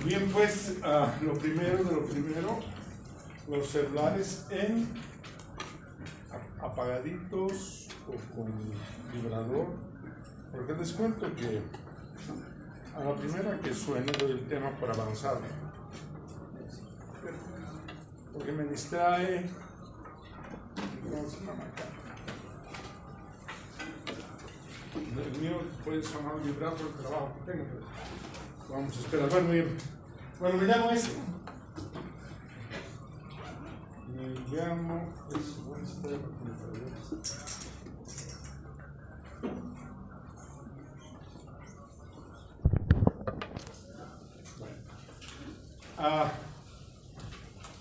Bien, pues lo primero de lo primero, los celulares en apagaditos o con vibrador, porque les cuento que a la primera que suene doy el tema para avanzar, porque me distrae. El mío puede sonar vibrar por el trabajo que tengo, pero vamos a esperar. Bueno, me llamo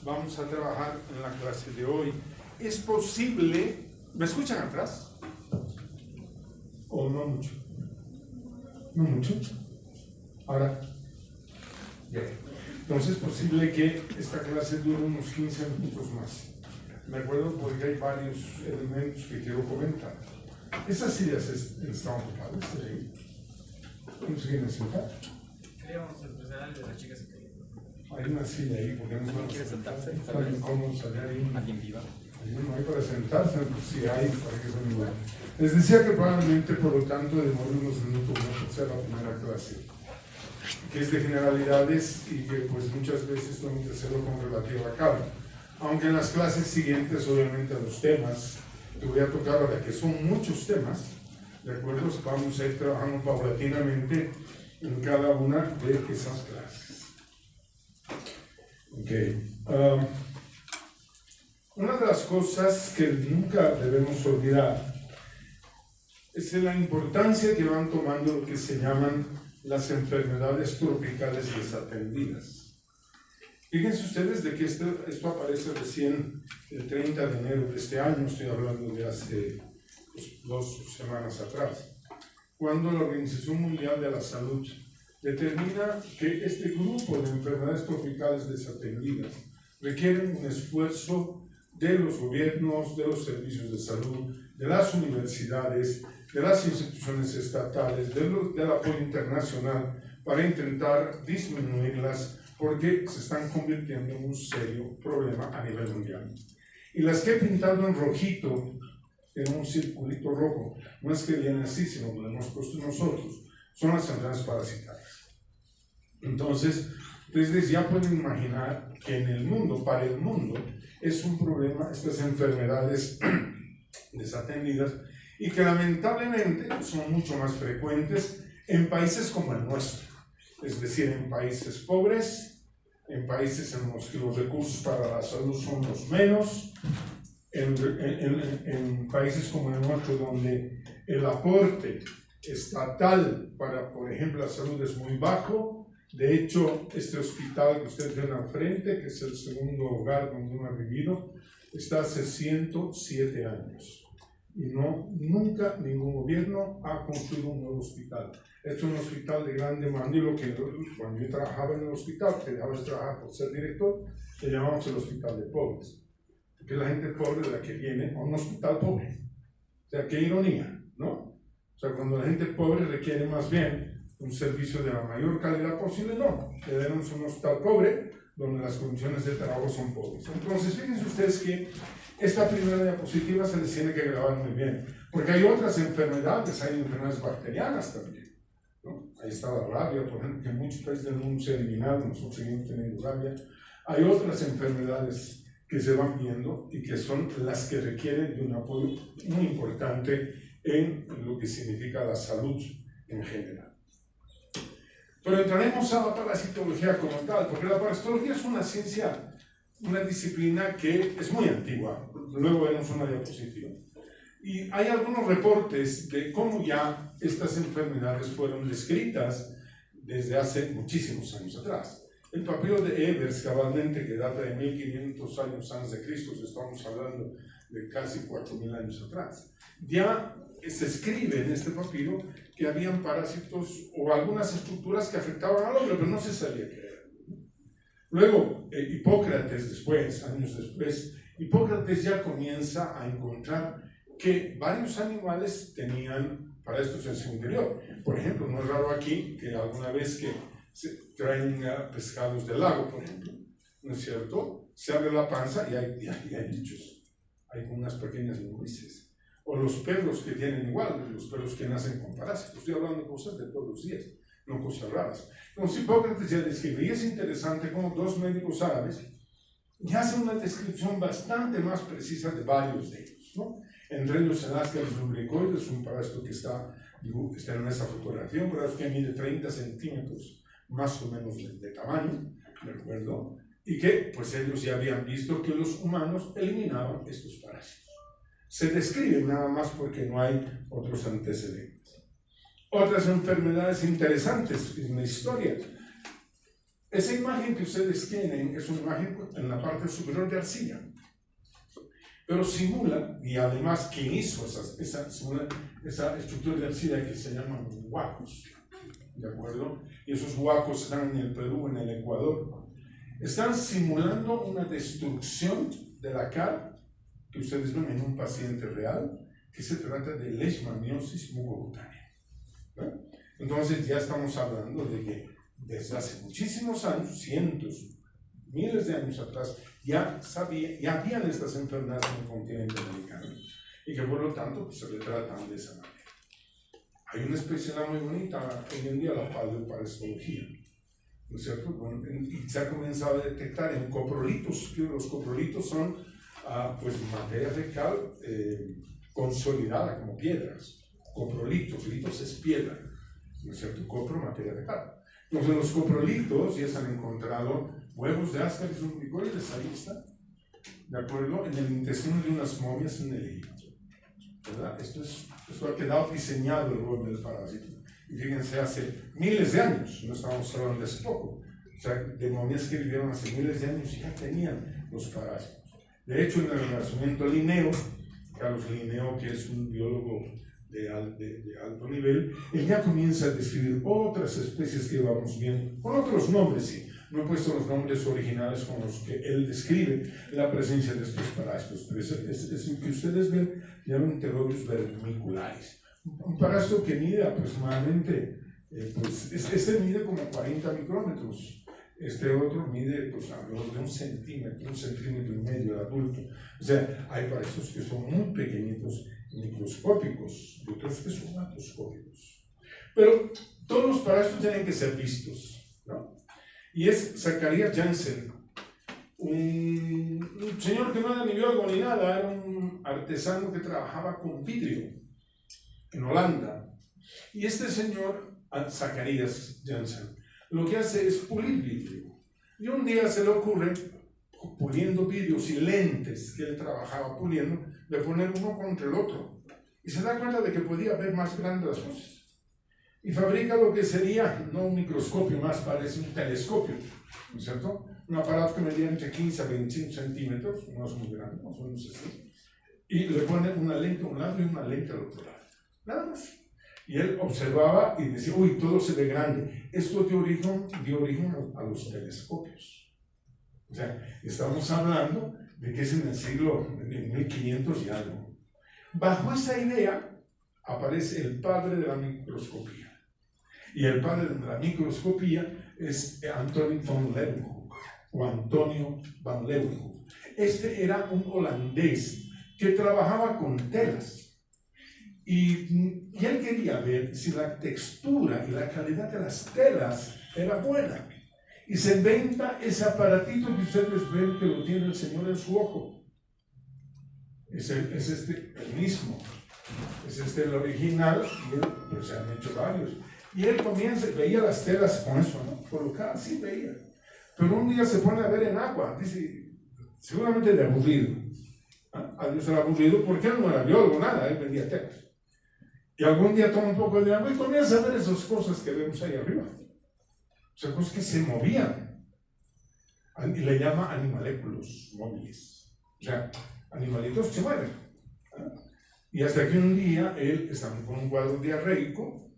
vamos a trabajar en la clase de hoy. Es posible, ¿me escuchan atrás? ¿O no mucho? ¿No mucho? Ahora, bien. Entonces es posible que esta clase dure unos 15 minutos más. Me acuerdo porque hay varios elementos que quiero comentar. Esas sillas estaban ocupadas. ¿Cómo se quieren sentar? Queríamos empezar de las chicas. Hay una silla ahí, porque no quiere sentarse. Está incómodo salir ahí. ¿Alguien viva? No hay para sentarse, pues sí hay, para que son igual. Les decía que probablemente, por lo tanto, demore unos minutos más por ser la primera clase, que es de generalidades y que pues muchas veces tengo que hacerlo con relativa calma. Aunque en las clases siguientes, obviamente, a los temas que voy a tocar ahora, que son muchos temas, ¿de acuerdo? Vamos a ir trabajando paulatinamente en cada una de esas clases. Ok. Una de las cosas que nunca debemos olvidar es la importancia que van tomando lo que se llaman las enfermedades tropicales desatendidas. Fíjense ustedes de que esto aparece recién el 30 de enero de este año, estoy hablando de hace 2 semanas atrás, cuando la Organización Mundial de la Salud determina que este grupo de enfermedades tropicales desatendidas requieren un esfuerzo de los gobiernos, de los servicios de salud, de las universidades, de las instituciones estatales, del apoyo internacional para intentar disminuirlas porque se están convirtiendo en un serio problema a nivel mundial. Y las que he pintado en rojito, en un circulito rojo, no es que viene así, sino que lo hemos puesto nosotros, son las enfermedades parasitarias. Entonces, ustedes ya pueden imaginar que en el mundo, para el mundo, es un problema estas enfermedades desatendidas y que lamentablemente son mucho más frecuentes en países como el nuestro, es decir, en países pobres, en países en los que los recursos para la salud son los menos, en países como el nuestro donde el aporte estatal para, por ejemplo, la salud es muy bajo. De hecho, este hospital que ustedes ven al frente, que es el segundo hogar donde uno ha vivido, está hace 107 años. Y nunca ningún gobierno ha construido un nuevo hospital. Este es un hospital de gran demanda y lo que cuando yo trabajaba en el hospital, que dejaba de trabajar por ser director, le llamamos el hospital de pobres. Porque la gente pobre es la que viene a un hospital pobre. O sea, qué ironía, ¿no? O sea, cuando la gente pobre requiere más bien un servicio de la mayor calidad posible, no. Le damos un hospital pobre donde las condiciones de trabajo son pobres. Entonces, fíjense ustedes que esta primera diapositiva se les tiene que grabar muy bien, porque hay otras enfermedades, hay enfermedades bacterianas también, ¿no? Ahí está la rabia, por ejemplo, que en muchos países del mundo se ha eliminado, nosotros seguimos teniendo rabia. Hay otras enfermedades que se van viendo y que son las que requieren de un apoyo muy importante en lo que significa la salud en general. Pero entraremos a la parasitología como tal, porque la parasitología es una ciencia, una disciplina que es muy antigua. Luego veremos una diapositiva. Y hay algunos reportes de cómo ya estas enfermedades fueron descritas desde hace muchísimos años atrás. El papiro de Ebers, cabalmente, que data de 1500 años antes de Cristo, estamos hablando de casi 4000 años atrás. Ya se escribe en este papiro que habían parásitos o algunas estructuras que afectaban al hombre, pero no se sabía qué era. Luego, Hipócrates después, años después, Hipócrates ya comienza a encontrar que varios animales tenían parásitos en su interior. Por ejemplo, no es raro aquí que alguna vez que traen pescados del lago, por ejemplo, ¿no es cierto? Se abre la panza y hay bichos, hay unas pequeñas lombrices. O los perros que tienen igual, los perros que nacen con parásitos. Estoy hablando de cosas de todos los días, no cosas raras. Entonces Hipócrates ya describe, y es interesante como dos médicos árabes ya hacen una descripción bastante más precisa de varios de ellos, ¿no? Entre ellos el Ascaris lumbricoides, un parásito que está en esa fotografía, un parásito que mide 30 centímetros más o menos de tamaño, ¿de acuerdo? Y que pues ellos ya habían visto que los humanos eliminaban estos parásitos. Se describen nada más porque no hay otros antecedentes. Otras enfermedades interesantes en la historia. Esa imagen que ustedes tienen es una imagen en la parte superior de arcilla, pero simula, y además quien hizo esa estructura de arcilla que se llaman huacos, ¿de acuerdo? Y esos huacos están en el Perú, en el Ecuador. Están simulando una destrucción de la cara que ustedes ven en un paciente real, que se trata de leishmaniosis mugocutánea, ¿no? Entonces ya estamos hablando de que desde hace muchísimos años, cientos, miles de años atrás, ya habían estas enfermedades en el continente americano y que por lo tanto pues, se le tratan de esa manera. Hay una especialidad muy bonita hoy en día, la paleoparasitología, ¿no es cierto? Y se ha comenzado a detectar en coprolitos, que los coprolitos son pues materia fecal consolidada como piedras. Coprolitos, litos es piedra, ¿no es cierto? Copro, materia fecal. Entonces, en los coprolitos ya se han encontrado huevos de Ascaris lumbricoides, ahí está, ¿de acuerdo? En el intestino de unas momias en el Egipto, ¿verdad? Esto ha quedado diseñado el rol del parásito. Y fíjense, hace miles de años, no estamos hablando de hace poco, o sea, de momias que vivieron hace miles de años y ya tenían los parásitos. De hecho, en el Renacimiento Linneo, Carlos Linneo, que es un biólogo de alto nivel, él ya comienza a describir otras especies que vamos viendo, con otros nombres, sí. No he puesto los nombres originales con los que él describe la presencia de estos parásitos, pero es el que ustedes ven, llaman Enterobius vermicularis. Un parásito que mide aproximadamente, este mide como 40 micrómetros, este otro mide pues alrededor de un centímetro y medio de adulto. O sea, hay parásitos que son muy pequeñitos, microscópicos, y otros que son macroscópicos. Pero todos los parásitos tienen que ser vistos, ¿no? Y es Zacharias Janssen, un señor que no era ni biólogo ni nada, era un artesano que trabajaba con vidrio en Holanda. Y este señor, Zacharias Janssen, lo que hace es pulir vidrio. Y un día se le ocurre, puliendo vidrios y lentes que él trabajaba puliendo, de poner uno contra el otro. Y se da cuenta de que podía ver más grandes las cosas. Y fabrica lo que sería, no un microscopio, más parece un telescopio, ¿no es cierto? Un aparato que medía entre 15 a 25 centímetros, no es muy grande, más o menos así. Y le pone una lente a un lado y una lente al otro lado. Nada más. Y él observaba y decía, uy, todo se ve grande. Esto dio origen a los telescopios. O sea, estamos hablando de que es en el siglo de 1500 y algo. Bajo esa idea aparece el padre de la microscopía. Y el padre de la microscopía es Antonio van Leeuwenhoek, o Antonio van Leeuwenhoek. Este era un holandés que trabajaba con telas. Y él quería ver si la textura y la calidad de las telas era buena. Y se inventa ese aparatito que ustedes ven que lo tiene el Señor en su ojo. Es este el mismo. Es el original, y él, pues se han hecho varios. Y él veía las telas con eso, ¿no? Colocadas, sí veía. Pero un día se pone a ver en agua, dice, seguramente de aburrido. Adiós era aburrido porque él no era biólogo, nada, él vendía telas. Y algún día toma un poco de agua y comienza a ver esas cosas que vemos ahí arriba. O sea, cosas que se movían. Y le llama animaléculos móviles. O sea, animalitos se mueven. Y hasta que un día él está con un cuadro diarreico,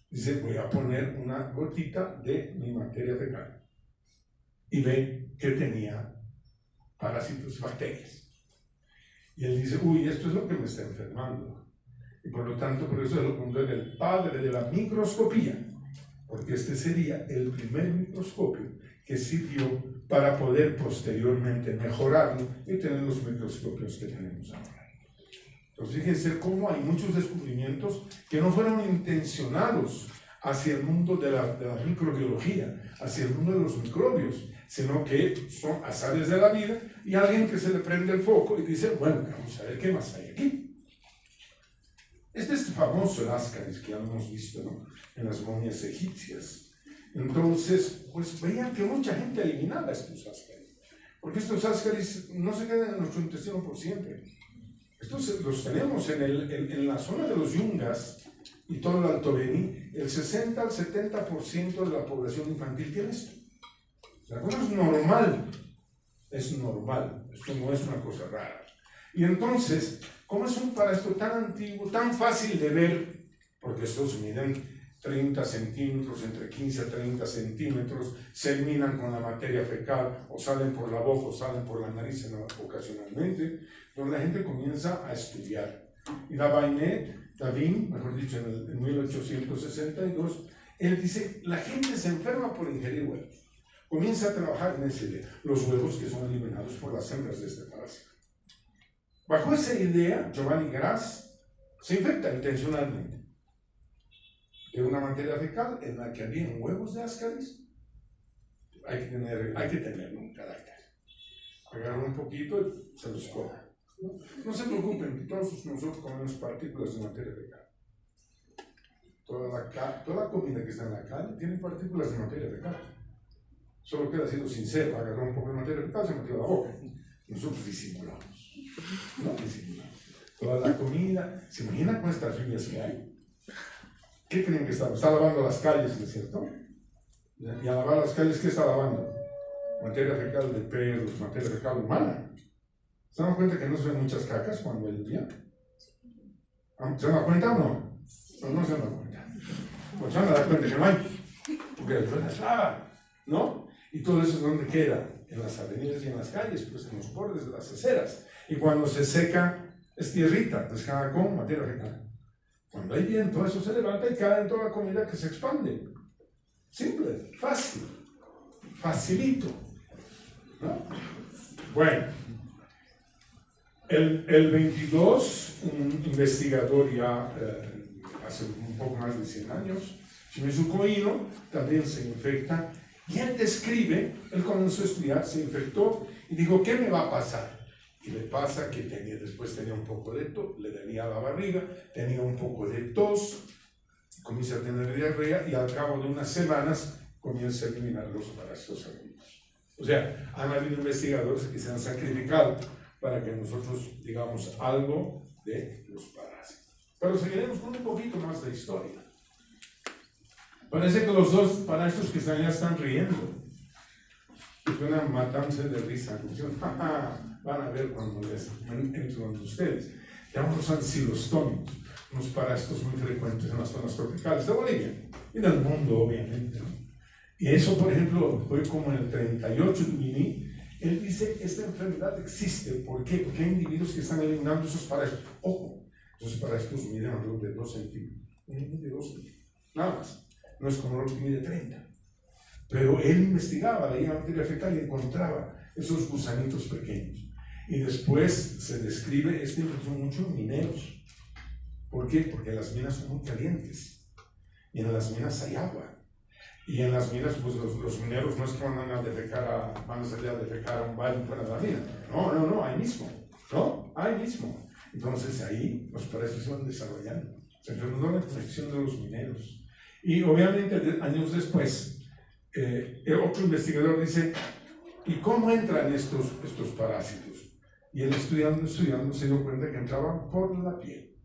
dice, voy a poner una gotita de mi materia fecal. Y ve que tenía parásitos y bacterias. Y él dice, uy, esto es lo que me está enfermando. Y por lo tanto, por eso lo pongo en el padre de la microscopía. porque este sería el primer microscopio que sirvió para poder posteriormente mejorarlo y tener los microscopios que tenemos ahora. Entonces fíjense cómo hay muchos descubrimientos que no fueron intencionados hacia el mundo de la microbiología, hacia el mundo de los microbios, sino que son azares de la vida y alguien que se le prende el foco y dice, bueno, vamos a ver qué más hay aquí. Este famoso el Ascaris que ya lo hemos visto, ¿no?, en las momias egipcias. Entonces, pues veían que mucha gente eliminaba estos Ascaris, porque estos Ascaris no se quedan en nuestro intestino por siempre. Estos los tenemos en la zona de los Yungas y todo el Alto Beni. El 60 al 70% de la población infantil tiene esto. La cosa es normal, esto no es una cosa rara. Y entonces, ¿cómo es un paraíso tan antiguo, tan fácil de ver? Porque estos miden 30 centímetros, entre 15 a 30 centímetros, se eliminan con la materia fecal, o salen por la boca, o salen por la nariz ocasionalmente, donde la gente comienza a estudiar. Y Davin, mejor dicho, en 1862, él dice, la gente se enferma por ingerir huevos. Comienza a trabajar en esa idea, los huevos que son eliminados por las hembras de este parásito. Bajo esa idea, Giovanni Gras se infecta intencionalmente de una materia fecal en la que habían huevos de Ascaris. Hay que tener un carácter. Agarra un poquito y se los come. No se preocupen, todos nosotros comemos partículas de materia fecal. Toda comida que está en la calle tiene partículas de materia fecal. Solo queda siendo sincero, agarrar un poco de materia fecal, se metió a la boca. Nosotros disimulamos. No disimulamos. Toda la comida, ¿se imaginan con estas lluvias que hay? ¿Qué creen que está? Está lavando las calles, ¿no es cierto? Y a lavar las calles, ¿qué está lavando? Materia fecal de perros, materia fecal humana. ¿Se dan cuenta que no se ven muchas cacas cuando hay lluvia? ¿Se dan cuenta o no? No se dan cuenta. Pues se van a dar cuenta que no hay, porque la lluvia las lava, ¿no? Y todo eso es donde queda, en las avenidas y en las calles, pues en los bordes de las aceras. Y cuando se seca, es tierrita, pescada con materia fecal. Cuando hay viento, eso se levanta y cae en toda la comida que se expande. Simple, fácil, facilito, ¿no? Bueno, el 22, un investigador ya hace un poco más de 100 años, Shimizu Koino, también se infecta, y él describe, él comenzó a estudiar, se infectó, y dijo, ¿qué me va a pasar? Y le pasa que después tenía un poco de tos, le dolía la barriga, tenía un poco de tos, comienza a tener diarrea, y al cabo de unas semanas comienza a eliminar los parásitos agudos. O sea, han habido investigadores que se han sacrificado para que nosotros digamos algo de los parásitos. Pero seguiremos con un poquito más de historia. Parece que los dos parásitos que están allá están riendo. Es una matanza de risa. Van a ver cuando les entro entre ustedes. Llamamos ancilostómicos, unos parásitos muy frecuentes en las zonas tropicales de Bolivia y del mundo, obviamente, ¿no? Y eso, por ejemplo, fue como en el 38 de Mini. Él dice, esta enfermedad existe. ¿Por qué? Porque hay individuos que están eliminando esos parásitos. Ojo, esos parásitos miden alrededor de 2 centímetros. De 2 centímetros. Nada más. No es como el otro que mide 30. Pero él investigaba, leía materia fecal y encontraba esos gusanitos pequeños. Y después se describe, esta infección mucho en mineros. ¿Por qué? Porque las minas son muy calientes. Y en las minas hay agua. Y en las minas, pues los mineros no es que van a salir a defecar a un baño fuera de la mina. No, ahí mismo. ¿No? Ahí mismo. Entonces ahí los parásitos se van desarrollando. Se enfermó la infección de los mineros. Y obviamente años después, otro investigador dice, ¿y cómo entran estos parásitos? Y él estudiando se dio cuenta que entraban por la piel.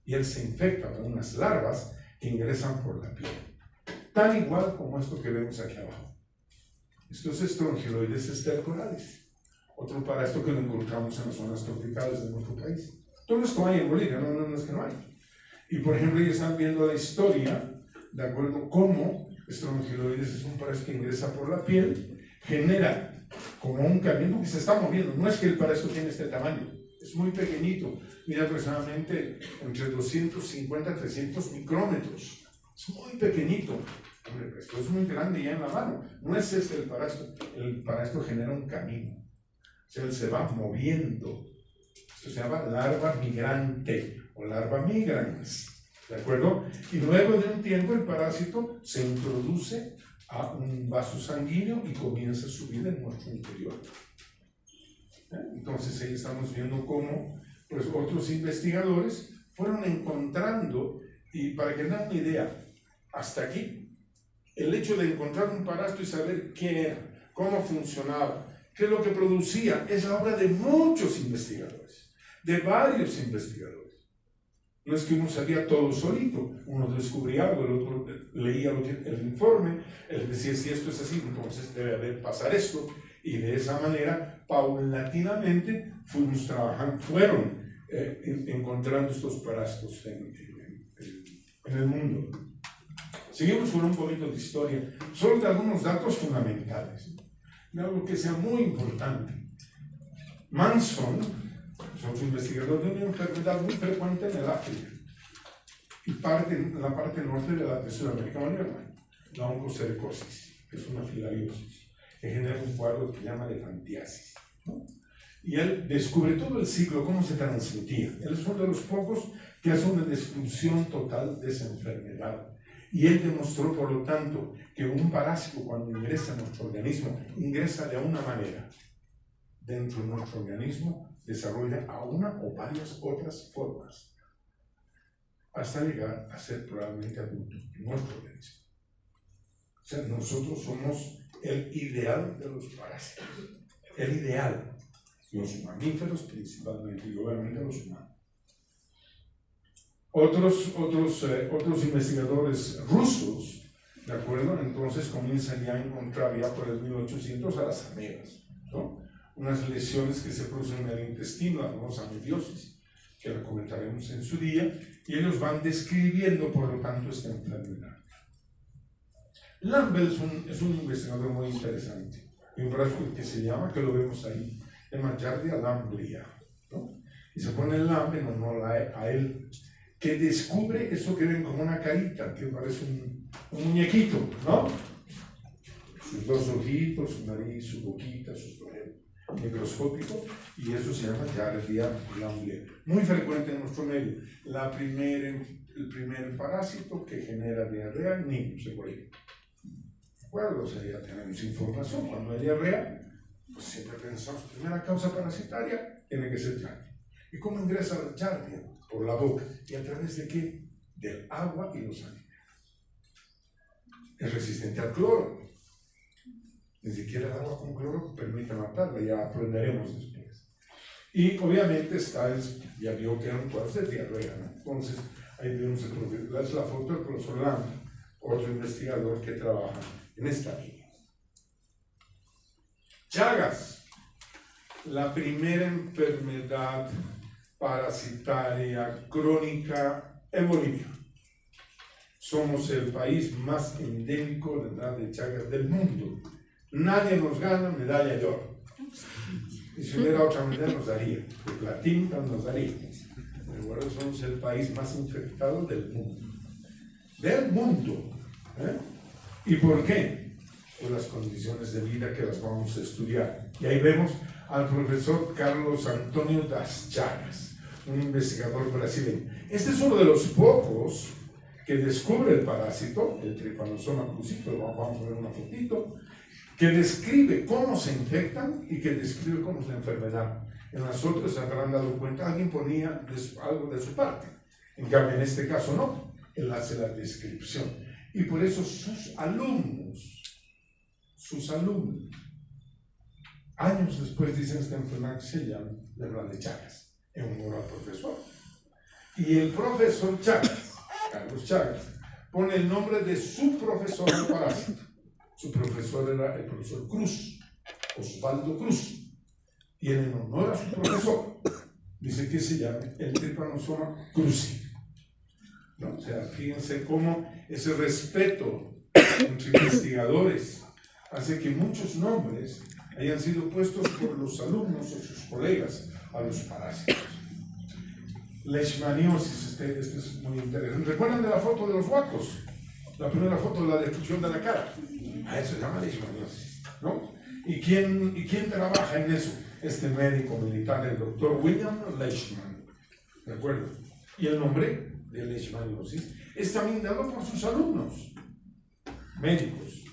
Y él se infecta con unas larvas que ingresan por la piel. Tan igual como esto que vemos aquí abajo. Estos estrongiloides estercoralis. Otro parásito que lo encontramos en las zonas tropicales de nuestro país. Todo esto hay en Bolivia, no es que no hay. Y por ejemplo, ellos están viendo la historia de acuerdo cómo estrongiloides es un parásito que ingresa por la piel, genera como un camino que se está moviendo. No es que el parásito tiene este tamaño, es muy pequeñito, mide aproximadamente entre 250 a 300 micrómetros. Es muy pequeñito, Hombre, pues esto es muy grande ya en la mano. No es el parásito genera un camino. O sea, él se va moviendo. Esto se llama larva migrante o larva migrans. ¿De acuerdo? Y luego de un tiempo el parásito se introduce a un vaso sanguíneo y comienza a subir en nuestro interior. Entonces ahí estamos viendo cómo pues, otros investigadores fueron encontrando, y para que den una idea, hasta aquí, el hecho de encontrar un parásito y saber qué era, cómo funcionaba, qué es lo que producía, es la obra de muchos investigadores, de varios investigadores. No es que uno sabía todo solito, uno descubría algo, el otro leía el informe, él decía si esto es así, entonces debe haber pasar esto, y de esa manera, paulatinamente, fueron encontrando estos parásitos en el mundo. Seguimos con un poquito de historia, solo de algunos datos fundamentales, de algo que sea muy importante. Manson es otro investigador de una enfermedad muy frecuente en el África y en la parte norte de Sudamérica moderna, la oncocercosis, que es una filariosis, que genera un cuadro que se llama elefantiasis, ¿no? Y él descubre todo el ciclo, cómo se transmitía. Él es uno de los pocos que hace una descripción total de esa enfermedad. Y él demostró, por lo tanto, que un parásito cuando ingresa en nuestro organismo, ingresa de una manera. Dentro de nuestro organismo desarrolla a una o varias otras formas, hasta llegar a ser probablemente adulto en nuestro organismo. O sea, nosotros somos el ideal de los parásitos. El ideal. Los mamíferos principalmente, y obviamente los humanos. Otros investigadores rusos, ¿de acuerdo? Entonces comienzan ya a encontrar ya por el 1800 a las amebas, ¿no? Unas lesiones que se producen en el intestino, la famosa amebiosis, que la comentaremos en su día, y ellos van describiendo, por lo tanto, esta enfermedad. Lambert es un investigador muy interesante, hay un parásito que se llama, que lo vemos ahí, de Giardia lamblia, ¿no? Y se pone el lambe en honor a él, que descubre eso que ven como una carita, que parece un muñequito, ¿no? Sus dos ojitos, su nariz, su boquita, su microscópico, y eso se llama Giardia lamblia. Muy frecuente en nuestro medio. El primer parásito que genera diarrea en niños, se puede. ¿De acuerdo? O sea, ya tenemos información. Cuando hay diarrea, pues siempre pensamos, primera causa parasitaria tiene que ser Giardia. ¿Y cómo ingresa la Giardia? Por la boca. ¿Y a través de qué? Del agua y los alimentos. Es resistente al cloro. Ni siquiera el agua con cloro permite matarla, ya aprenderemos después. Y obviamente ya vio que eran cuadros de diarrea, ¿no? Entonces, ahí vemos es la foto del profesor Lambert, otro investigador que trabaja en esta línea. Chagas, la primera enfermedad parasitaria crónica en Bolivia. Somos el país más endémico de Chagas del mundo. Nadie nos gana medalla de oro. Y si hubiera otra medalla nos daría, de platino nos daría. Pero ahora somos el país más infectado del mundo. Del mundo. ¿Y por qué? Por las condiciones de vida que las vamos a estudiar. Y ahí vemos al profesor Carlos Antonio das Chagas, un investigador brasileño. Este es uno de los pocos que descubre el parásito, el Trypanosoma cruzi, vamos a ver una fotito, que describe cómo se infectan y que describe cómo es la enfermedad. En las otras se habrán dado cuenta, alguien ponía algo de su parte. En cambio, en este caso no, él hace la descripción. Y por eso sus alumnos, años después dicen esta enfermedad que se llama la de Chagas, en honor al profesor. Y el profesor Chagas, Carlos Chagas, pone el nombre de su profesor al parásito. Su profesor era el profesor Cruz, Osvaldo Cruz. Y en honor a su profesor, dice que se llama el Trypanosoma cruzi. ¿No? O sea, fíjense cómo ese respeto entre investigadores hace que muchos nombres hayan sido puestos por los alumnos o sus colegas a los parásitos. Leishmaniosis, este es muy interesante. ¿Recuerdan de la foto de los huacos? La primera foto de la destrucción de la cara. A eso se llama leishmaniosis, ¿no? ¿Y quién trabaja en eso? Este médico militar, el doctor William Leishman, ¿de acuerdo? Y el nombre de leishmaniosis es también dado por sus alumnos, médicos.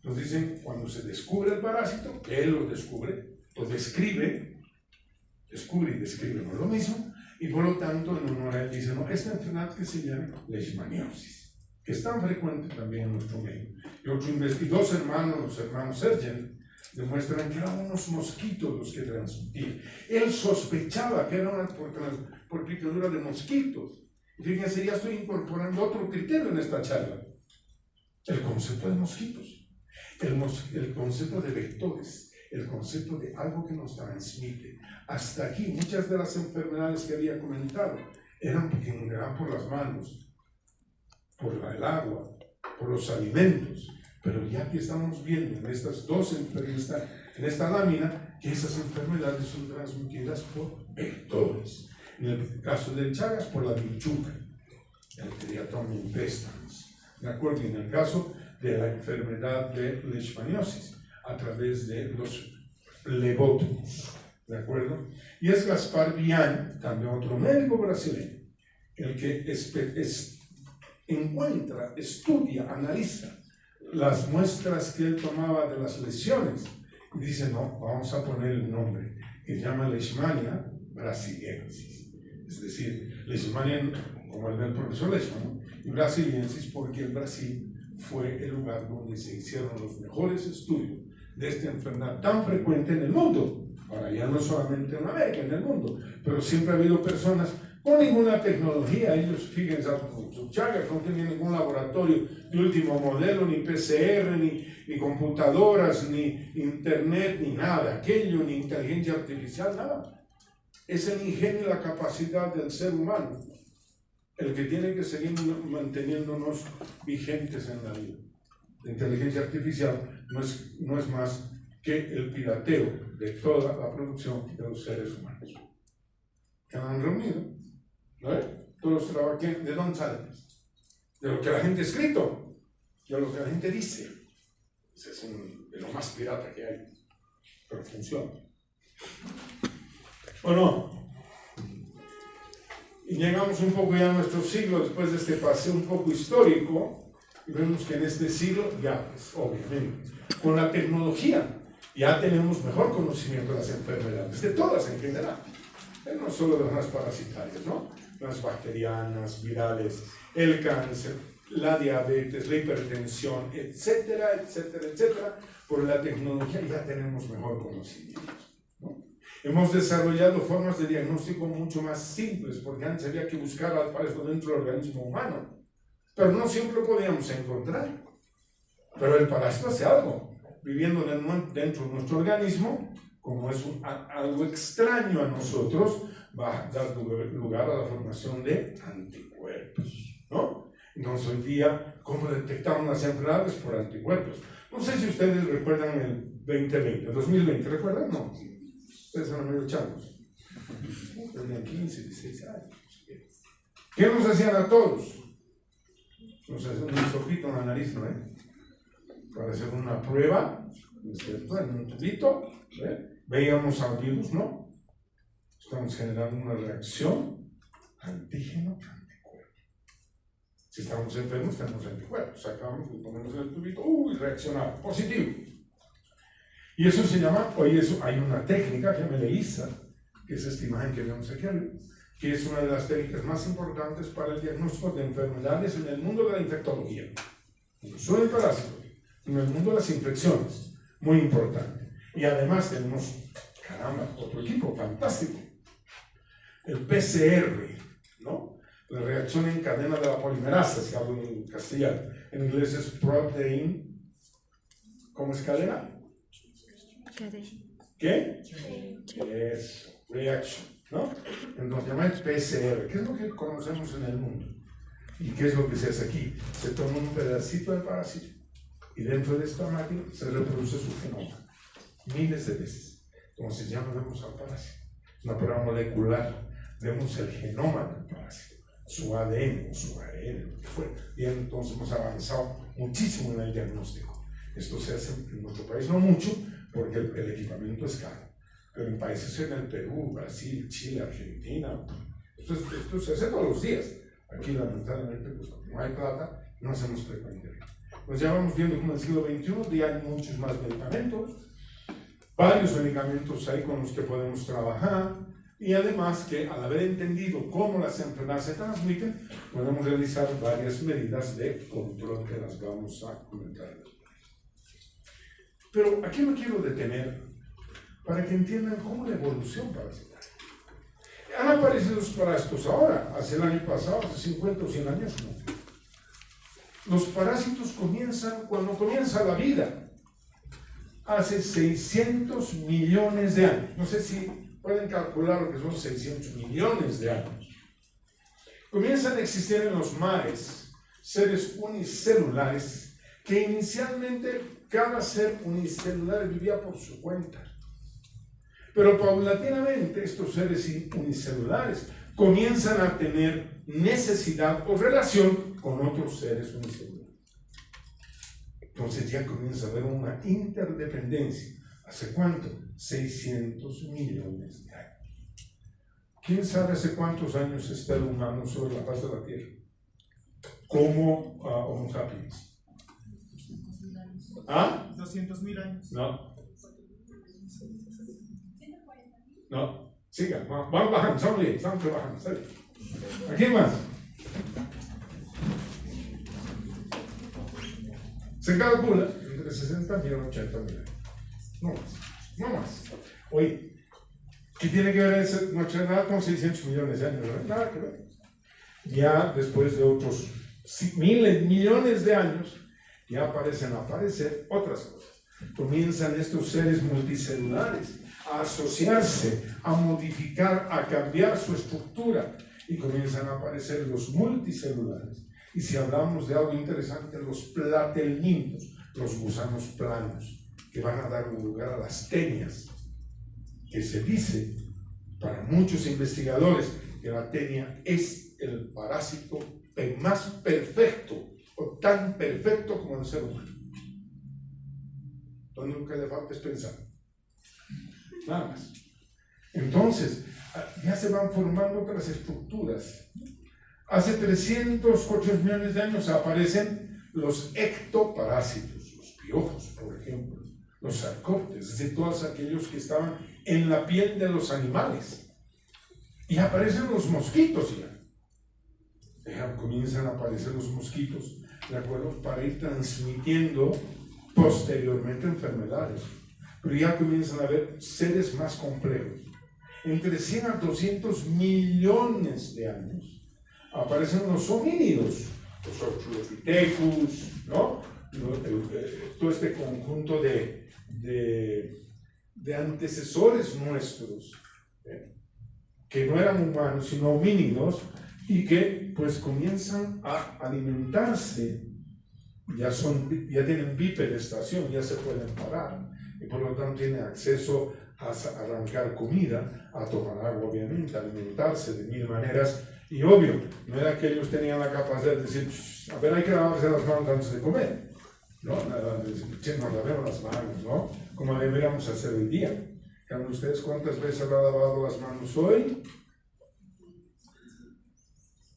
Nos dicen, cuando se descubre el parásito, él lo descubre, lo describe, descubre y describe no es lo mismo, y por lo tanto en honor a él dice, no, esta enfermedad que se llama leishmaniosis, que es tan frecuente también en nuestro medio. Y dos hermanos, los hermanos Sergen, demuestran que eran unos mosquitos los que transmitían. Él sospechaba que era por picadura de mosquitos. Y fíjense, ya estoy incorporando otro criterio en esta charla. El concepto de mosquitos, el concepto de vectores, el concepto de algo que nos transmite. Hasta aquí, muchas de las enfermedades que había comentado eran por las manos, por el agua, por los alimentos. Pero ya que estamos viendo en estas dos en esta lámina, que esas enfermedades son transmitidas por vectores. En el caso del Chagas, por la vinchuca, el Triatomum pestis, ¿de acuerdo? Y en el caso de la enfermedad de leishmaniosis, a través de los flebótomos, ¿de acuerdo? Y es Gaspar Vian, también otro médico brasileño, el que encuentra, estudia, analiza las muestras que él tomaba de las lesiones y dice, no, vamos a poner el nombre, que se llama Leishmania brasiliensis, es decir, Leishmania como el del profesor Leishman, y brasiliensis porque el Brasil fue el lugar donde se hicieron los mejores estudios de esta enfermedad tan frecuente en el mundo. Ahora ya no solamente en América, en el mundo, pero siempre ha habido personas con ninguna tecnología. Ellos, fíjense, sus Chagas no tenían ningún laboratorio de último modelo, ni PCR, ni computadoras, ni internet, ni nada, aquello, ni inteligencia artificial, nada. Es el ingenio y la capacidad del ser humano el que tiene que seguir manteniéndonos vigentes en la vida. La inteligencia artificial no es más que el pirateo de toda la producción de los seres humanos. Que han reunido, ¿no? Todos los trabajos, ¿de dónde salen? De lo que la gente ha escrito, de lo que la gente dice. Ese es de lo más pirata que hay, pero funciona. ¿O no? Y llegamos un poco ya a nuestro siglo, después de este paseo un poco histórico, y vemos que en este siglo ya, pues, obviamente, con la tecnología, ya tenemos mejor conocimiento de las enfermedades, de todas en general, no solo de las parasitarias, ¿no? Las bacterianas, virales, el cáncer, la diabetes, la hipertensión, etcétera, etcétera, etcétera. Por la tecnología ya tenemos mejor conocimiento, ¿no? Hemos desarrollado formas de diagnóstico mucho más simples, porque antes había que buscar al parásito dentro del organismo humano, pero no siempre lo podíamos encontrar. Pero el parásito hace algo, viviendo dentro de nuestro organismo, como es algo extraño a nosotros, va a dar lugar a la formación de anticuerpos, ¿no? Entonces hoy día, ¿cómo detectamos las enfermedades? Por anticuerpos. No sé si ustedes recuerdan el 2020, el 2020, ¿recuerdan? No. Ustedes son medio chavos. Tenían 15, 16 años. ¿Qué nos hacían a todos? Nos hacían un sopito en la nariz, ¿no? Para hacer una prueba, ¿no es cierto? En un tubito, veíamos al virus, ¿no? Estamos generando una reacción antígeno-anticuerpo. Si estamos enfermos, tenemos anticuerpos. Sacamos, lo ponemos en el tubito, reaccionar, positivo. Y eso se llama, hay una técnica que me ELISA, que es esta imagen que vemos aquí, que es una de las técnicas más importantes para el diagnóstico de enfermedades en el mundo de la infectología. No solo el parásito, en el mundo de las infecciones, muy importante. Y además tenemos, caramba, otro equipo fantástico, el PCR, ¿no? La reacción en cadena de la polimerasa, si hablo en castellano. En inglés es protein, ¿cómo es cadena? ¿Qué? Eso, reaction, ¿no? Entonces llamamos PCR, ¿qué es lo que conocemos en el mundo? ¿Y qué es lo que se hace aquí? Se toma un pedacito del parásito y dentro de esta máquina se reproduce su genoma miles de veces. Entonces ya no vemos al parásito, es una prueba molecular, vemos el genoma del parásito. su ADN o su ARN, lo que fuera. Y entonces hemos avanzado muchísimo en el diagnóstico. Esto se hace en nuestro país no mucho, porque el equipamiento es caro. Pero en países en el Perú, Brasil, Chile, Argentina, esto se hace todos los días. Aquí lamentablemente, pues como no hay plata, no hacemos frecuentemente. Pues ya vamos viendo como en el siglo XXI ya hay muchos más medicamentos, varios medicamentos hay con los que podemos trabajar, y además que al haber entendido cómo las enfermedades se transmiten, podemos realizar varias medidas de control que las vamos a comentar. Pero aquí me quiero detener para que entiendan cómo la evolución parasitaria. Han aparecido los parásitos ahora, hace el año pasado, hace 50 o 100 años, no. Los parásitos comienzan cuando comienza la vida, hace 600 millones de años. No sé si pueden calcular lo que son 600 millones de años. Comienzan a existir en los mares seres unicelulares que inicialmente cada ser unicelular vivía por su cuenta. Pero paulatinamente estos seres unicelulares comienzan a tener necesidad o relación con otros seres unicelulares. Entonces ya comienza a haber una interdependencia. ¿Hace cuánto? 600 millones de años. ¿Quién sabe hace cuántos años está el humano sobre la faz de la Tierra? Como Homo sapiens. ¿Ah? 200.000 años. No. No. Siga. Vamos bajando. Estamos trabajando. ¿A quién más? Se calcula entre 60.000 y 80.000 años. No más. No más. Oye, ¿qué tiene que ver nuestra edad con 600 millones de años? No, nada que ver. Ya después de otros miles, millones de años, ya aparecen a aparecer otras cosas. Comienzan estos seres multicelulares a asociarse, a modificar, a cambiar su estructura, y comienzan a aparecer los multicelulares. Y si hablamos de algo interesante, los platelmintos, los gusanos planos, que van a dar lugar a las tenias, que se dice para muchos investigadores que la tenia es el parásito más perfecto, o tan perfecto como el ser humano. Lo único que le falta es pensar. Nada más. Entonces, ya se van formando otras estructuras. Hace 300, 400 millones de años aparecen los ectoparásitos, los piojos, por ejemplo, los sarcópteros, es decir, todos aquellos que estaban en la piel de los animales. Y aparecen los mosquitos ya. Comienzan a aparecer los mosquitos, ¿de acuerdo? Para ir transmitiendo posteriormente enfermedades. Pero ya comienzan a haber seres más complejos. Entre 100 a 200 millones de años aparecen los homínidos, los Australopithecus, ¿no? Todo este conjunto de antecesores nuestros, que no eran humanos sino homínidos, y que pues comienzan a alimentarse, ya tienen bipedestación, ya se pueden parar, y por lo tanto tienen acceso a arrancar comida, a tomar agua, obviamente, a alimentarse de mil maneras. Y obvio, no era que ellos tenían la capacidad de decir, a ver, hay que lavarse las manos antes de comer, ¿no? Nada de decir, nos lavemos las manos, ¿no? Como deberíamos hacer hoy día. ¿Ustedes cuántas veces habrán lavado las manos hoy?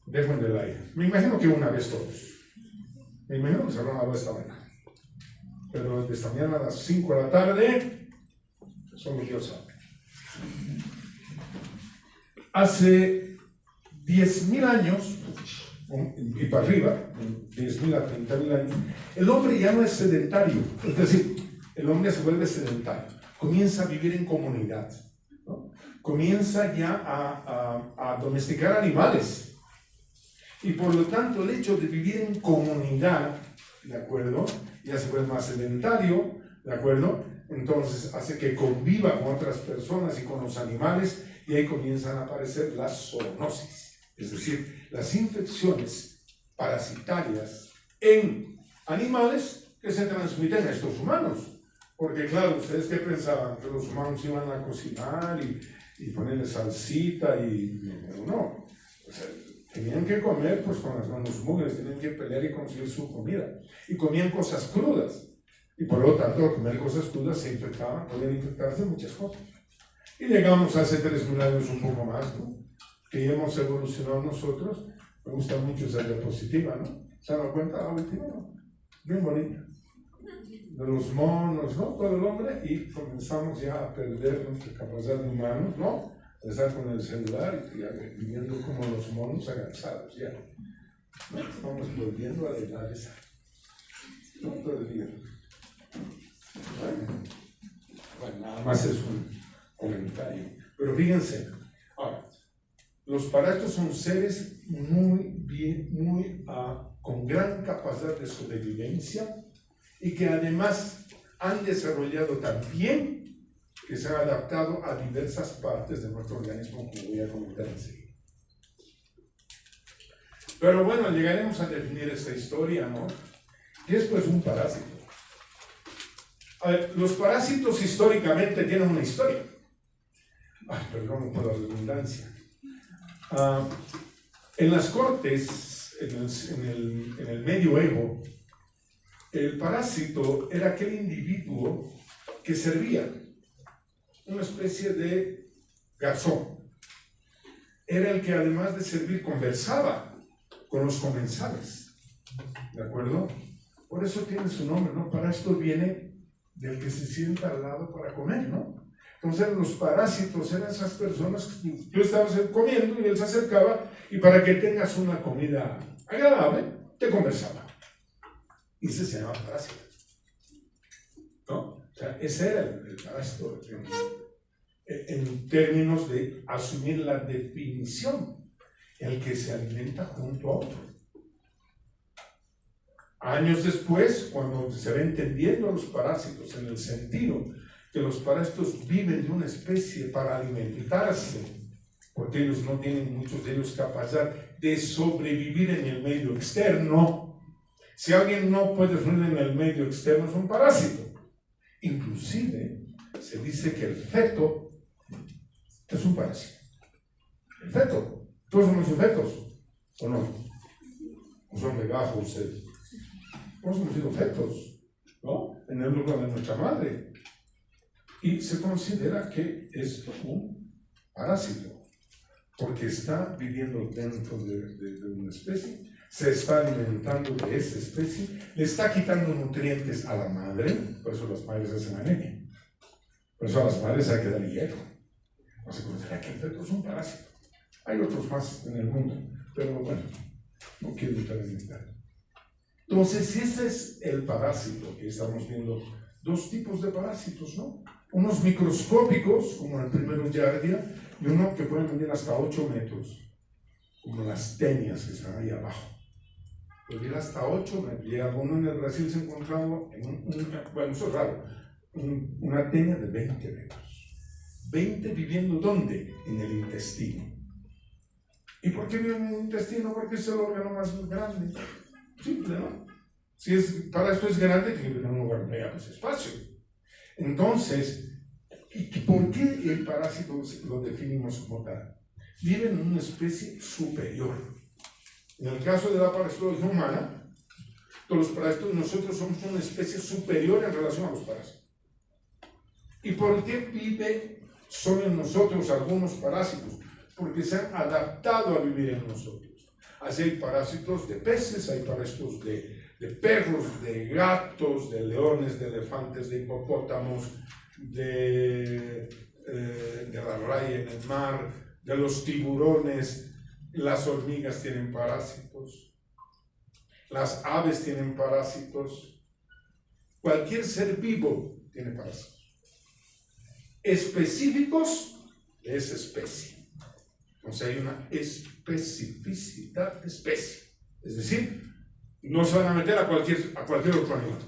Dejo en el aire. Me imagino que una vez todos. Me imagino que se habrán lavado esta mañana. Pero desde esta mañana a las 5 de la tarde, solo Dios sabe. Hace 10.000 años, y para arriba, 10.000 a 30.000 años, el hombre ya no es sedentario. Es decir, el hombre se vuelve sedentario. Comienza a vivir en comunidad, ¿no? Comienza ya a domesticar animales. Y por lo tanto, el hecho de vivir en comunidad, ¿de acuerdo? Ya se vuelve más sedentario, ¿de acuerdo? Entonces hace que conviva con otras personas y con los animales, y ahí comienzan a aparecer las zoonosis, es decir, las infecciones parasitarias en animales que se transmiten a estos humanos. Porque claro, ¿ustedes qué pensaban? Que los humanos iban a cocinar y ponerle salsita y no. O sea, Tenían que comer pues con las manos mugres, tenían que pelear y conseguir su comida. Y comían cosas crudas. Y por lo tanto, al comer cosas crudas se infectaban, podían infectarse de muchas cosas. Y llegamos hace 3.000 años un poco más, ¿no? Que ya hemos evolucionado nosotros. Me gusta mucho esa diapositiva, ¿no? ¿Se dan cuenta? La última, ¿no? Bien bonita. De los monos, ¿no? Todo el hombre, y comenzamos ya a perder nuestra capacidad de humanos, ¿no? De estar con el celular y ya viviendo como los monos agachados, ya. ¿No? Estamos volviendo a la edad esa. No todo el día. Bueno, nada más es un comentario. Pero fíjense, ahora, los parásitos son seres con gran capacidad de sobrevivencia y que además han desarrollado también que se han adaptado a diversas partes de nuestro organismo, como voy a comentar enseguida. Pero bueno, llegaremos a definir esta historia, ¿no? ¿Qué es pues un parásito? A ver, los parásitos históricamente tienen una historia. Ay, perdón por la redundancia. En las cortes, en el medioevo, el parásito era aquel individuo que servía, una especie de garzón. Era el que además de servir conversaba con los comensales. ¿De acuerdo? Por eso tiene su nombre, ¿no? Parásito viene del que se sienta al lado para comer, ¿no? Entonces los parásitos eran esas personas que tú estabas comiendo y él se acercaba y para que tengas una comida agradable, te conversaba. Y ese se llama parásito. ¿No? O sea, ese era el parásito en términos de asumir la definición, el que se alimenta junto a otro. Años después, cuando se va entendiendo los parásitos en el sentido que los parásitos viven de una especie para alimentarse, porque ellos no tienen, muchos de ellos, capacidad de sobrevivir en el medio externo. Si alguien no puede sobrevivir en el medio externo, es un parásito. Inclusive, se dice que el feto es un parásito. El feto. ¿Todos somos fetos? ¿O no? ¿O son legajos ustedes? Todos hemos sido fetos, ¿no? En el lugar de nuestra madre. Y se considera que es un parásito, porque está viviendo dentro de una especie, se está alimentando de esa especie, le está quitando nutrientes a la madre, por eso las madres hacen anemia. Por eso a las madres hay que dar hierro. No se considera que el feto es un parásito. Hay otros más en el mundo, pero bueno, no quiero entrar en detalle. Entonces, ese es el parásito que estamos viendo. Dos tipos de parásitos, ¿no? Unos microscópicos, como el primero Giardia, y uno que pueden medir hasta 8 metros, como las tenias que están ahí abajo. Medir hasta 8 metros. Y alguno en el Brasil se ha encontrado, bueno, eso es raro, una tenia de 20 metros. 20 viviendo ¿dónde? En el intestino. ¿Y por qué vive en el intestino? Porque es el órgano más grande. Simple, ¿no? Si para esto es grande, tiene que tener un lugar donde haya pues espacio. Entonces, ¿por qué el parásito lo definimos como tal? Vive en una especie superior. En el caso de la parasitología humana, los parásitos, nosotros somos una especie superior en relación a los parásitos. ¿Y por qué vive solo en nosotros algunos parásitos? Porque se han adaptado a vivir en nosotros. Así hay parásitos de peces, hay parásitos de perros, de gatos, de leones, de elefantes, de hipopótamos, de la raya en el mar, de los tiburones. Las hormigas tienen parásitos, las aves tienen parásitos, cualquier ser vivo tiene parásitos. Específicos de esa especie. Entonces hay una especificidad de especie. Es decir, no se van a meter a cualquier otro animal.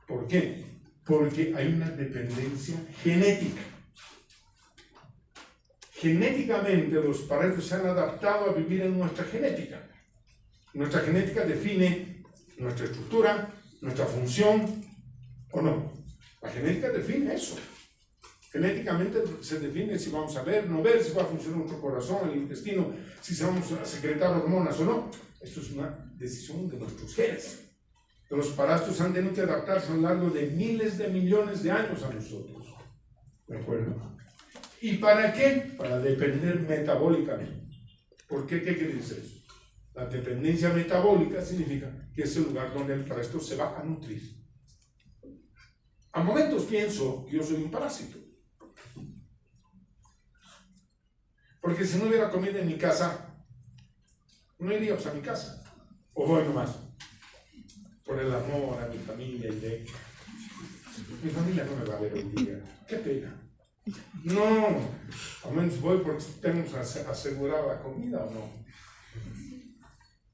¿Por qué? Porque hay una dependencia genética. Genéticamente los parásitos se han adaptado a vivir en nuestra genética. Nuestra genética define nuestra estructura, nuestra función, ¿o no? La genética define eso. Genéticamente se define si vamos a ver, no ver, si va a funcionar nuestro corazón, el intestino, si vamos a secretar hormonas o no. Esto es una decisión de nuestros genes. Los parásitos han tenido que adaptarse a lo largo de miles de millones de años a nosotros. ¿De acuerdo? ¿Y para qué? Para depender metabólicamente. ¿Por qué? ¿Qué quiere decir eso? La dependencia metabólica significa que es el lugar donde el parásito se va a nutrir. A momentos pienso que yo soy un parásito. Porque si no hubiera comida en mi casa, no iría a mi casa. O voy nomás. Por el amor a mi familia y de... Mi familia no me va a ver hoy día. Qué pena. No, al menos voy porque tenemos asegurada la comida o no.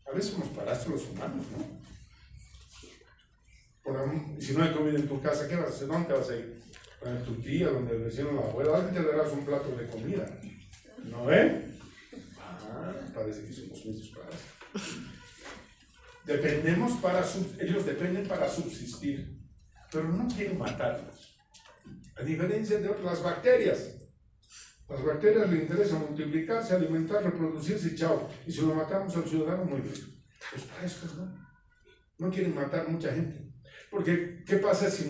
A veces somos parásitos los humanos, ¿no? Si no hay comida en tu casa, ¿qué vas a hacer? ¿Dónde vas a ir? ¿A tu tía, donde el vecino, la abuela? ¿Alguien te darás un plato de comida? ¿No ven? Parece que somos muchos parásitos. Ellos dependen para subsistir, pero no quieren matarnos. A diferencia de otras bacterias. Las bacterias les interesa multiplicarse, alimentar, reproducirse y chao. Y si lo matamos al ciudadano, muy bien. Los parásitos no quieren matar mucha gente. Porque, ¿qué pasa si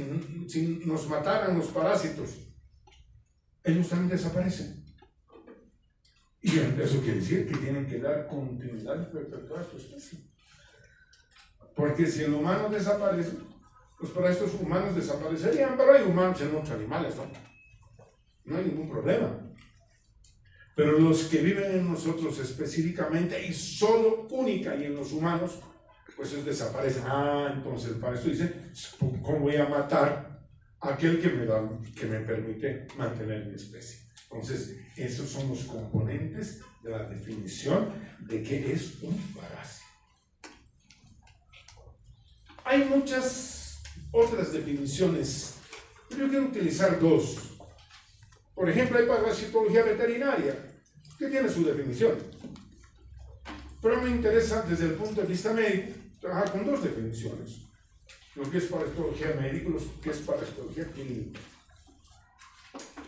nos mataran los parásitos? Ellos también desaparecen. Y eso quiere decir que tienen que dar continuidad y perpetuar su especie. Porque si el humano desaparece, los parásitos humanos desaparecerían, pero hay humanos en otros animales, ¿no? No hay ningún problema. Pero los que viven en nosotros específicamente y solo única y en los humanos, pues ellos desaparecen. Entonces para eso dice, ¿cómo voy a matar a aquel que me permite mantener mi especie? Entonces, esos son los componentes de la definición de qué es un parásito. Hay muchas otras definiciones, pero yo quiero utilizar dos. Por ejemplo, hay parasitología veterinaria, que tiene su definición. Pero me interesa, desde el punto de vista médico, trabajar con dos definiciones. Lo que es parasitología médica y lo que es parasitología clínica.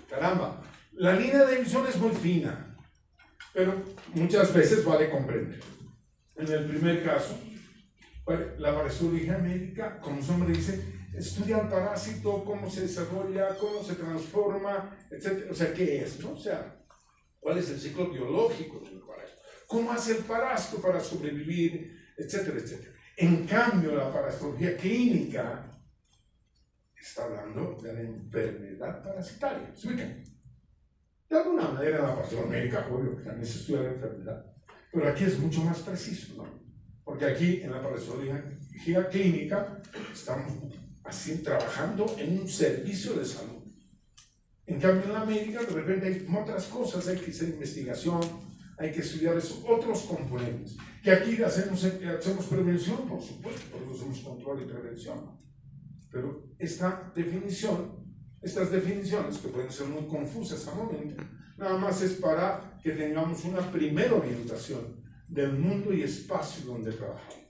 Caramba, la línea de división es muy fina, pero muchas veces vale comprender. En el primer caso, la parasitología médica, como su nombre dice, estudia el parásito, cómo se desarrolla, cómo se transforma, etc. O sea, ¿qué es? ¿No? O sea, ¿cuál es el ciclo biológico del parásito? ¿Cómo hace el parásito para sobrevivir? Etcétera, etcétera. En cambio, la parasitología clínica está hablando de la enfermedad parasitaria. ¿Se ubican? De alguna manera, en la parasitología médica, obvio que también se estudia la enfermedad, pero aquí es mucho más preciso, ¿no? Porque aquí, en la parasitología clínica, estamos así trabajando en un servicio de salud. En cambio, en la médica, de repente hay otras cosas, hay que hacer investigación, hay que estudiar esos otros componentes. Que aquí hacemos prevención, por supuesto, por eso hacemos control y prevención. Pero estas definiciones, que pueden ser muy confusas a momento, nada más es para que tengamos una primera orientación del mundo y espacio donde trabajamos.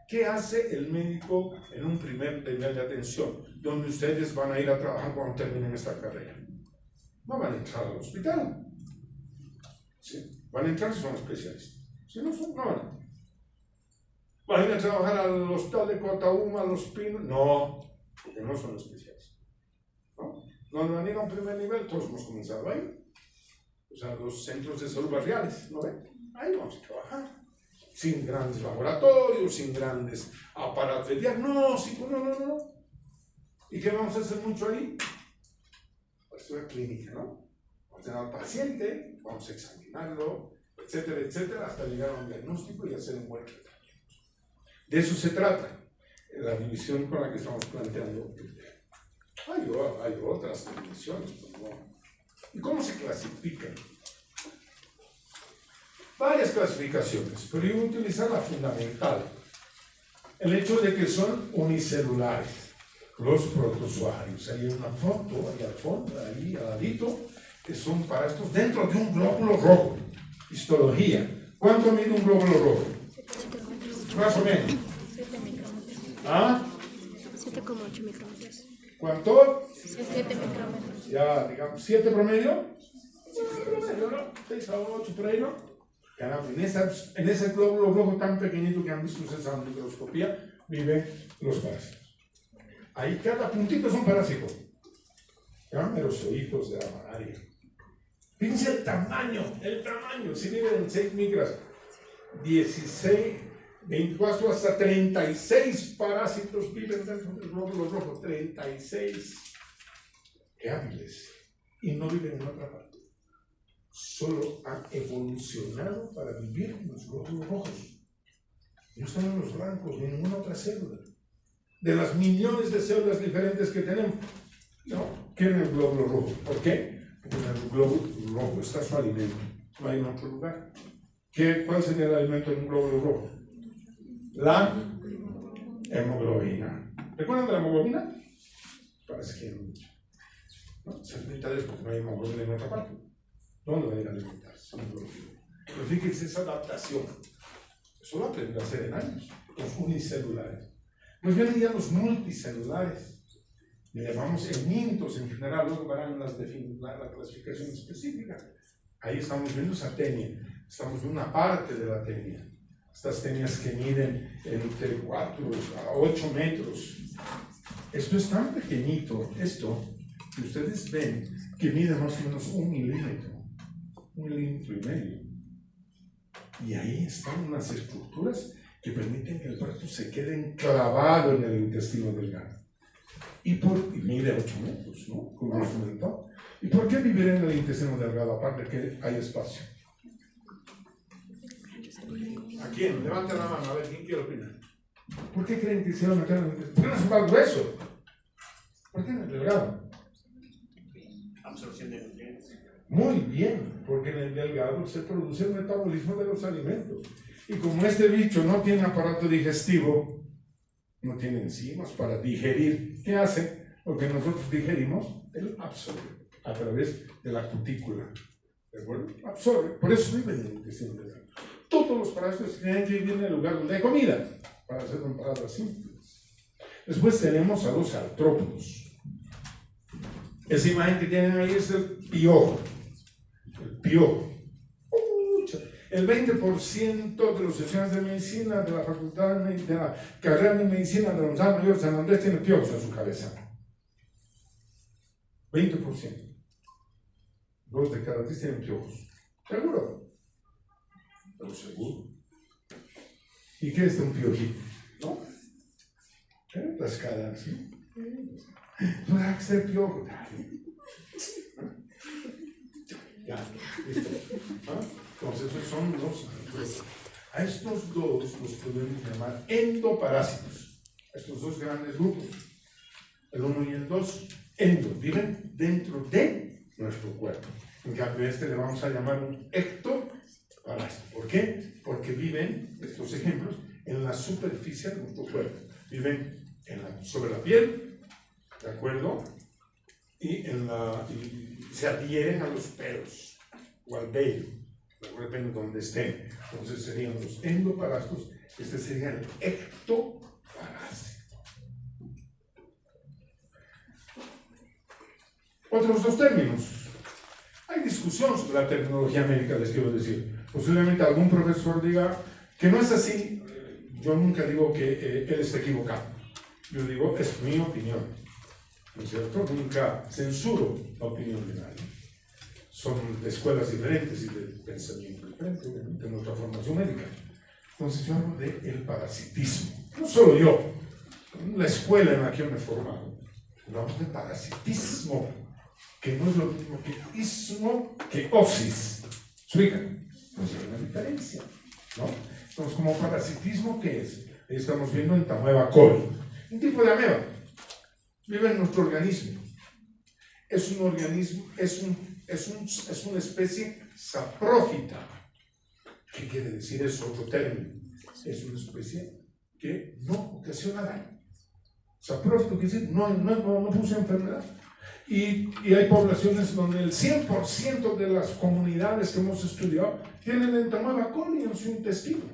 ¿Qué hace el médico en un primer nivel de atención, donde ustedes van a ir a trabajar cuando terminen esta carrera? No van a entrar al hospital. ¿Sí? Van a entrar si son especialistas. Si no son, no van a entrar. ¿Van a ir a trabajar al hospital de Cotauma, a Los Pinos? No, porque no son especialistas. ¿No van a ir a un primer nivel? Todos hemos comenzado ahí. O sea, los centros de salud barriales, ¿no ven? Ahí vamos a trabajar. Sin grandes laboratorios, sin grandes aparatos de diagnóstico, no. ¿Y qué vamos a hacer mucho ahí? Pues una clínica, ¿no? Vamos a tener al paciente, vamos a examinarlo, etcétera, etcétera, hasta llegar a un diagnóstico y hacer un buen tratamiento. De eso se trata, la división con la que estamos planteando. Hay otras divisiones, pero no. ¿Y cómo se clasifican? Varias clasificaciones, pero yo voy a utilizar la fundamental. El hecho de que son unicelulares, los protozoarios. Hay una foto ahí al fondo, ahí al ladito, que son parásitos dentro de un glóbulo rojo. Histología. ¿Cuánto mide un glóbulo rojo? 7 más o menos. 7 micrómetros. ¿Ah? 7,8 micrómetros. ¿Cuánto? 7 micrómetros. ya digamos 7 promedio, 6 a 8 por ahí, ¿no? Caramba, en ese glóbulo rojo tan pequeñito que han visto ustedes en la microscopía, viven los parásitos. Ahí cada puntito es un parásito. Aerozoitos de la malaria. Fíjense el tamaño, si viven en 6 micras, 16, 24 hasta 36 parásitos viven dentro del glóbulo rojo, 36. Qué hábiles. Y no viven en otra parte. Solo han evolucionado para vivir en los glóbulos rojos. No están en los blancos ni en ninguna otra célula. De las millones de células diferentes que tenemos, no quieren el glóbulo rojo. ¿Por qué? Porque en el glóbulo rojo está su alimento. No hay en otro lugar. ¿Cuál sería el alimento en un glóbulo rojo? La hemoglobina. ¿Recuerdan de la hemoglobina? Parece que no. Se alimenta de eso porque no hay hemoglobina en otra parte. ¿Dónde va a ir a alimentarse? Pero fíjense esa adaptación. Eso lo aprendí a hacer en años. Los unicelulares. Pues vienen ya los multicelulares. Le llamamos hemitos en general. Luego verán la clasificación específica. Ahí estamos viendo esa tenia. Estamos en una parte de la tenia. Estas tenias que miden entre 4 a 8 metros. Esto es tan pequeñito, esto que ustedes ven, que mide más o menos 1 milímetro. 1,5 milímetros. Y ahí están unas estructuras que permiten que el parto se quede enclavado en el intestino delgado. Y mide 8 metros, ¿no? Como les comentó. ¿Y por qué vivir en el intestino delgado, aparte de que hay espacio? ¿A quién? Levanten la mano, a ver, ¿quién quiere opinar? ¿Por qué creen que hicieron acá en el intestino? ¿Por qué no se va al hueso? ¿Por qué en el delgado? Absorción de nutrientes. Muy bien, porque en el delgado se produce el metabolismo de los alimentos. Y como este bicho no tiene aparato digestivo, no tiene enzimas para digerir, ¿qué hace? Lo que nosotros digerimos, él absorbe a través de la cutícula. ¿De acuerdo? Absorbe. Por eso vive en el intestino delgado. Todos los parásitos tienen que vivir en el lugar donde hay comida, para hacerlo en palabras simples. Después tenemos a los artrópodos. Esa imagen que tienen ahí es el piojo. El piojo. El 20% de los estudiantes de medicina de la facultad de la carrera de medicina de la Universidad Mayor de San Andrés tiene piojos en su cabeza. 20%. 2 de cada 10 tienen piojos. ¿Seguro? Pero seguro. ¿Y qué es un piojito? ¿No? Las caras, ¿sí? No hay que ser piojo. Ya, listo. ¿Ah? Entonces, esos son los. A estos dos los podemos llamar endoparásitos. Estos dos grandes grupos, el 1 y el 2, viven dentro de nuestro cuerpo. En cambio, le vamos a llamar un ectoparásito. ¿Por qué? Porque viven, estos ejemplos, en la superficie de nuestro cuerpo. Viven sobre la piel, ¿de acuerdo? Y se adhieren a los pelos o al vello, depende de donde estén. Entonces serían los endoparásitos, este sería el ectoparásito. Otros dos términos. Hay discusión sobre la terminología médica, les quiero decir. Posiblemente algún profesor diga que no es así. Yo nunca digo que él esté equivocado. Yo digo, es mi opinión. ¿No es cierto? Nunca censuro la opinión de nadie. Son de escuelas diferentes y de pensamiento diferente, obviamente, en nuestra formación médica. Entonces yo hablo del parasitismo. No solo yo, la escuela en la que yo me he formado. Hablamos de parasitismo, que no es lo mismo que ismo, que osis. ¿Se ubican? Pues hay una diferencia, ¿no? Entonces, como parasitismo, ¿qué es? Ahí estamos viendo en Amoeba coli. Un tipo de ameba. Vive en nuestro organismo. Es un organismo, es una especie saprófita. ¿Qué quiere decir eso? Otro término. Es una especie que no ocasiona daño. Saprófito quiere decir no produce enfermedad. Y hay poblaciones donde el 100% de las comunidades que hemos estudiado tienen Entamoeba coli en su intestino.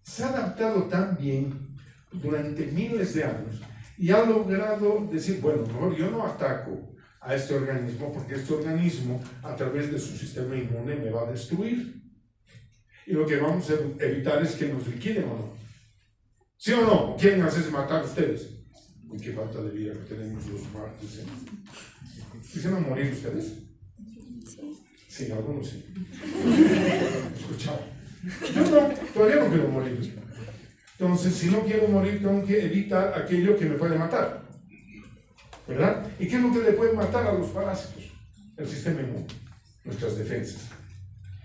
Se ha adaptado tan bien durante miles de años y ha logrado decir, bueno, mejor yo no ataco a este organismo, porque este organismo, a través de su sistema inmune, me va a destruir. Y lo que vamos a evitar es que nos liquiden o no. ¿Sí o no? ¿Quieren hacerse matar ustedes? Uy, qué falta de vida que tenemos los martes, ¿eh? ¿Sí se van a morir ustedes? Sí, algunos sí. Escuchaba. Yo no, todavía no quiero morir. Entonces, si no quiero morir, tengo que evitar aquello que me puede matar. ¿Verdad? ¿Y qué es lo que le puede matar a los parásitos? El sistema inmune, nuestras defensas.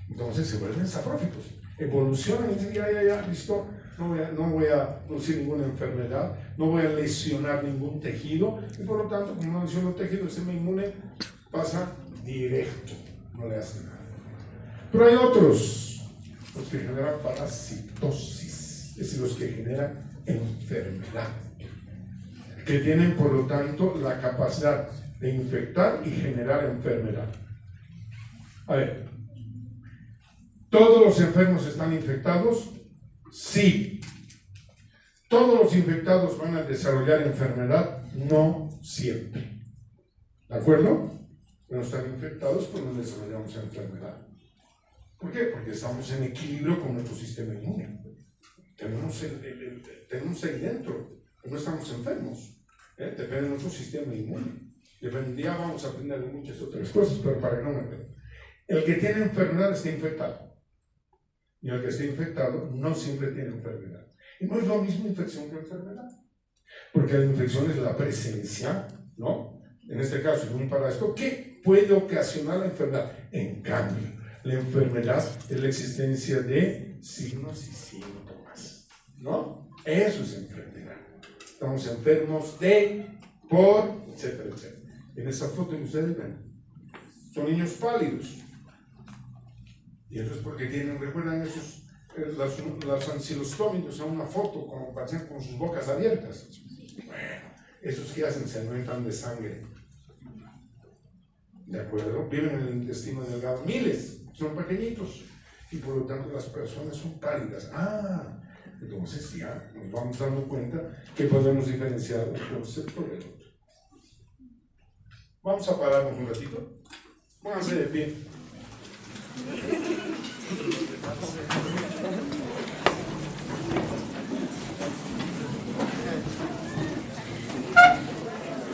Entonces se vuelven saprófitos. Evolucionan y dicen, ya, listo. No voy a producir ninguna enfermedad, no voy a lesionar ningún tejido, y por lo tanto, como no lesiono tejido, el sistema inmune pasa directo, no le hace nada. Pero hay otros, los que generan parasitosis, es decir, los que generan enfermedad, que tienen por lo tanto la capacidad de infectar y generar enfermedad. A ver, ¿todos los enfermos están infectados? Sí. ¿Todos los infectados van a desarrollar enfermedad? No siempre. ¿De acuerdo? No están infectados, pues no desarrollamos enfermedad. ¿Por qué? Porque estamos en equilibrio con nuestro sistema inmune. Tenemos ahí dentro, no estamos enfermos. Depende de nuestro sistema inmune. Y un día vamos a aprender de muchas otras cosas, pero para que no me pierda. El que tiene enfermedad está infectado. Y el que está infectado no siempre tiene enfermedad. Y no es lo mismo infección que enfermedad. Porque la infección es la presencia, ¿no? En este caso, de un parásito que puede ocasionar la enfermedad. En cambio, la enfermedad es la existencia de signos y síntomas, ¿no? Eso es enfermedad. Estamos enfermos por, etcétera, etcétera. En esa foto que ustedes ven, son niños pálidos. Y eso es porque recuerdan esos, los ancilostómicos en una foto con pacientes con sus bocas abiertas. Bueno, esos que hacen se alimentan de sangre. ¿De acuerdo? Viven en el intestino delgado. Miles, son pequeñitos. Y por lo tanto las personas son pálidas. Entonces ya nos vamos dando cuenta que podemos diferenciar un concepto del otro. Vamos a pararnos un ratito. Pónganse de pie.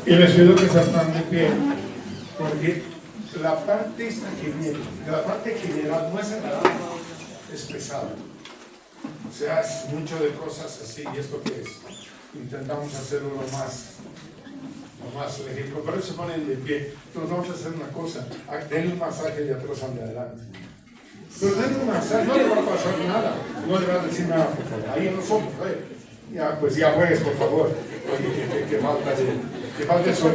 Y les pido que se estén de pie, porque la parte esta que viene, la parte general no es agradable, es pesada. O sea, es mucho de cosas así, y esto que es, intentamos hacerlo lo más legítimo, pero se ponen de pie. Entonces vamos a hacer una cosa, denle un masaje de atrás hacia adelante. Pero denle un masaje, no le va a pasar nada, no le va a decir nada, por favor. Ahí en los hombros, ya, pues ya juegues, por favor. Oye, que falta de sonido.